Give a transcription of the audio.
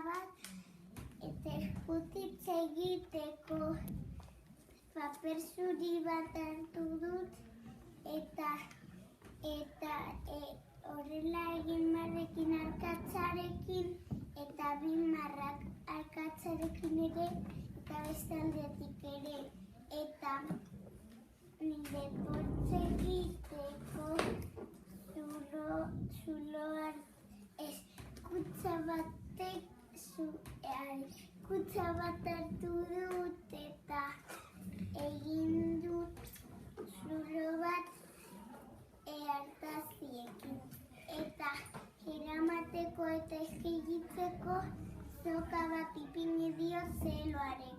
bat, eta eskutik egiteko paper zuri bat hartu dut, eta horrela egin marrekin arkatzarekin, eta bi marrak arkatzarekin ere, eta beste aldetik ere. Eta nire poltsa egiteko kutsa bat hartu dut, eta egin dut zulo bat artaziekin. Eta eramateko eta eskigitzeko soka bat ipini dio zeloarekin.